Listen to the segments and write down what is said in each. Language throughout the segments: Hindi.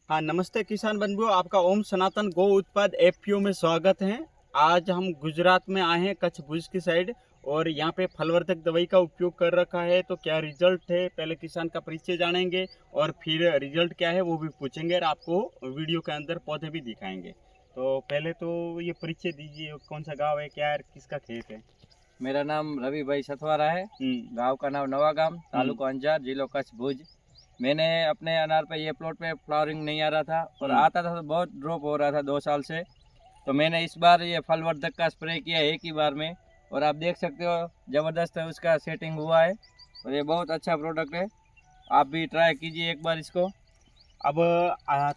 हाँ, नमस्ते किसान बंधुओं, आपका ओम सनातन गौ उत्पाद एफपीओ में स्वागत है। आज हम गुजरात में आए हैं, कच्छ भुज की साइड, और यहाँ पे फलवर्धक दवाई का उपयोग कर रखा है। तो क्या रिजल्ट है, पहले किसान का परिचय जानेंगे और फिर रिजल्ट क्या है वो भी पूछेंगे और आपको वीडियो के अंदर पौधे भी दिखाएंगे। तो पहले तो ये परिचय दीजिए, कौन सा गाँव है, क्या है, किसका खेत है? मेरा नाम रवि भाई सथवारा है। गांव का नाम नवागाम, तालुका अंजार, जिला कच्छ भुज। मैंने अपने अनार पे ये प्लॉट पे फ्लावरिंग नहीं आ रहा था और आता था तो बहुत ड्रॉप हो रहा था 2 साल से। तो मैंने इस बार ये फलवर्धक का स्प्रे किया एक ही बार में, और आप देख सकते हो ज़बरदस्त है उसका सेटिंग हुआ है और ये बहुत अच्छा प्रोडक्ट है। आप भी ट्राई कीजिए एक बार इसको। अब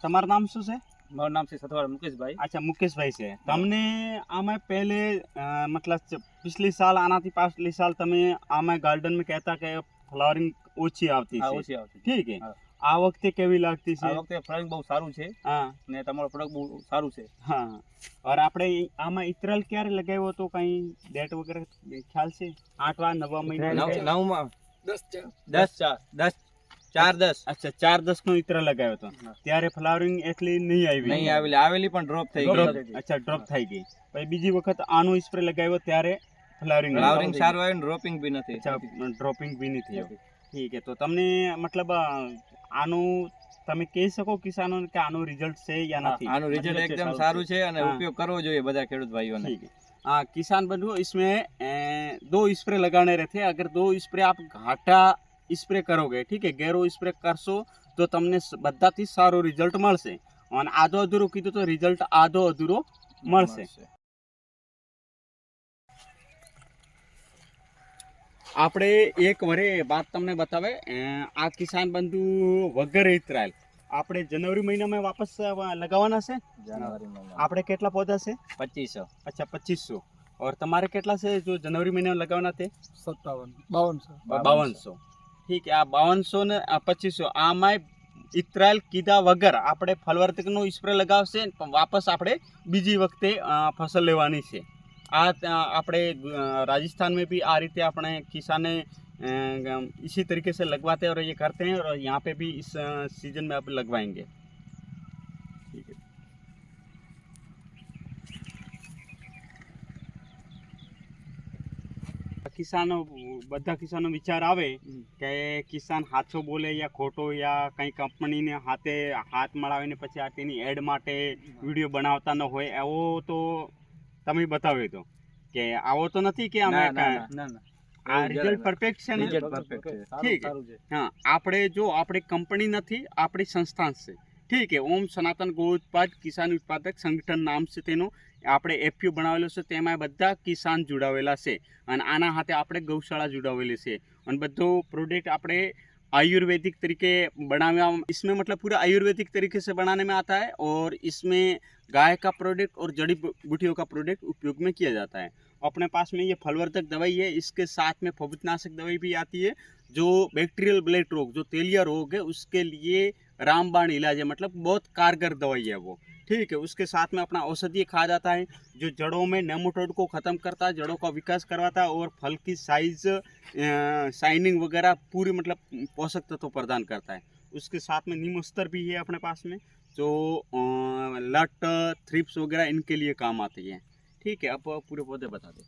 તમારું નામ શું છે? મારું નામ છે સથવારા મુકેશભાઈ। अच्छा, मुकेशભાઈ છે। તમને આમાં પહેલે मतलब पिछली साल આનાથી પાછલી સાલ તમે આમાં ગાર્ડન में કહેતા કે ફ્લાવરિંગ ઓછી આવતી હા, છે, ઓછી આવતી છે। ઠીક છે। હા। આ વખતે કેવી લાગતી આ છે? વખતે ફ્લાવરિંગ બહુ સારું છે હા ને તમારું પ્રોડક્ટ બહુ સારું છે। હા। और આપણે આમાં ઇતરલ ક્યારે લગાવ્યો તો કઈ ડેટ વગેરે ખ્યાલ છે? 8વા 9વા મહિના? નવમાં 10/4/10 अच्छा, 4-10 નો ઇતરલ લગાવ્યો તો ત્યારે ફ્લાવરિંગ એટલી નહીં આવી? નહીં આવેલી પણ ડ્રોપ થઈ ગઈ। अच्छा, ડ્રોપ થઈ ગઈ। પછી બીજી વખત આનો સ્પ્રે લગાવ્યો ત્યારે ફ્લાવરિંગ સારું આવ્યું, ડ્રોપિંગ બી નથી। अच्छा, ડ્રોપિંગ બી નહીં થયો, ઠીક છે। તો તમને मतलब આનું તમે કહી શકો કિસાનોને કે આનું રિઝલ્ટ છે યા નથી? આનું રિઝલ્ટ એકદમ સારું છે અને ઉપયોગ કરવો જોઈએ બધા ખેડૂત ભાઈઓને। ठीक है। हाँ किसान बंधुओं, इसमें 2 स्प्रे लगाने रहते हैं। अगर 2 स्प्रे आप घाटा स्प्रे करोगे, ठीक है, गैरो स्प्रे करशो तो તમને બધાથી સારો રિઝલ્ટ મળશે, અને આધો અધૂરો કીધું તો રિઝલ્ટ આધો અધૂરો મળશે। આપણે એક વરે વાત તમને બતાવે, આ કિસાન બંધુ વગર ઇતરાયલ આપણે જનવરી મહિનામાં વાપસ લગાવવાના છે। આપણે કેટલા પૌધા છે? 2500। अच्छा, 2500। और તમારે કેટલા છે જો જનવરી મહિનામાં લગાવવાના તે? 5200। ठीक है। आ 5200 ने 2500 આમાં ઇતરાયલ કીધા વગર આપણે ફલવર્ધકનો સ્પ્રે લગાવશે, વાપસ આપણે બીજી વખતે फसल લેવાની છે। આ આપણે राजस्थान में भी आ रीते अपने किसाने इसी तरीके से लगवाते हैं और ये करते हैं, और यहाँ पे भी इस सीजन में अब लगवाएंगे। ठीक है। કિસાનો બધા કિસાનો વિચાર આવે કે કિસાન સાચો બોલે યા ખોટો, યા કઈ કંપનીને હાથ મળાવીને પછી આ તેની એડ માટે વિડીયો બનાવતા ન હોય, એવો તો તમે બતાવ્યો તો કે આવો તો નથી કે અમે આ રિઝલ્ટ પરફેક્ટ છે ને? ઠીક છે। હા, આપણે જો આપણી કંપની નથી, આપણી સંસ્થાન છે, ઠીક છે। ઓમ સનાતન ગૌ ઉત્પાદ કિસાન ઉત્પાદક સંગઠન નામ છે તેનું। આપણે એફપીઓ બનાવેલો છે, તેમાં બધા કિસાન જોડાવેલા છે, અને આના હાથે આપણે ગૌશાળા જોડાવેલી છે, અને બધો प्रोडक्ट આપણે आयुर्वेदिक तरीके बनाने, इसमें मतलब पूरा आयुर्वेदिक तरीके से बनाने में आता है, और इसमें गाय का प्रोडक्ट और जड़ी बूटियों का प्रोडक्ट उपयोग में किया जाता है। अपने पास में ये फलवर्धक दवाई है, इसके साथ में फफूंदनाशक दवाई भी आती है। जो बैक्टीरियल ब्लड रोग, जो तेलिया रोग है, उसके लिए रामबाण इलाज है, मतलब बहुत कारगर दवाई है वो, ठीक है। उसके साथ में अपना औषधीय खाद आता है जो जड़ों में नेमाटोड को ख़त्म करता है, जड़ों का विकास करवाता है, और फल की साइज, शाइनिंग वगैरह पूरी मतलब पोषक तत्व प्रदान करता है। उसके साथ में नीम अस्तर भी है अपने पास में, जो लट थ्रिप्स वगैरह इनके लिए काम आती है, ठीक है। अब पूरे पौधे बता दो।